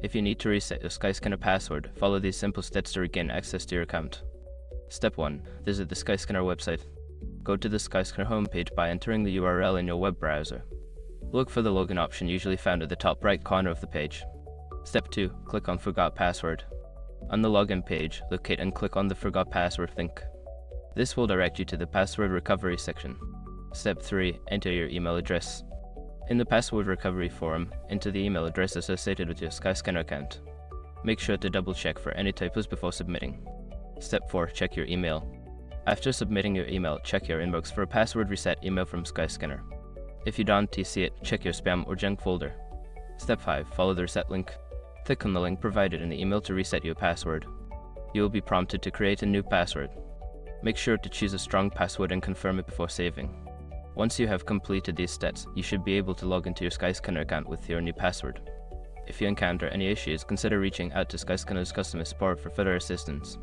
If you need to reset your Skyscanner password, follow these simple steps to regain access to your account. Step 1. Visit the Skyscanner website. Go to the Skyscanner homepage by entering the URL in your web browser. Look for the login option usually found at the top right corner of the page. Step 2. Click on Forgot Password. On the login page, locate and click on the Forgot Password link. This will direct you to the password recovery section. Step 3. Enter your email address. In the password recovery forum, enter the email address associated with your Skyscanner account. Make sure to double check for any typos before submitting. Step 4. Check your email. After submitting your email, check your inbox for a password reset email from Skyscanner. If you don't see it, check your spam or junk folder. Step 5. Follow the reset link. Click on the link provided in the email to reset your password. You will be prompted to create a new password. Make sure to choose a strong password and confirm it before saving. Once you have completed these steps, you should be able to log into your Skyscanner account with your new password. If you encounter any issues, consider reaching out to Skyscanner's customer support for further assistance.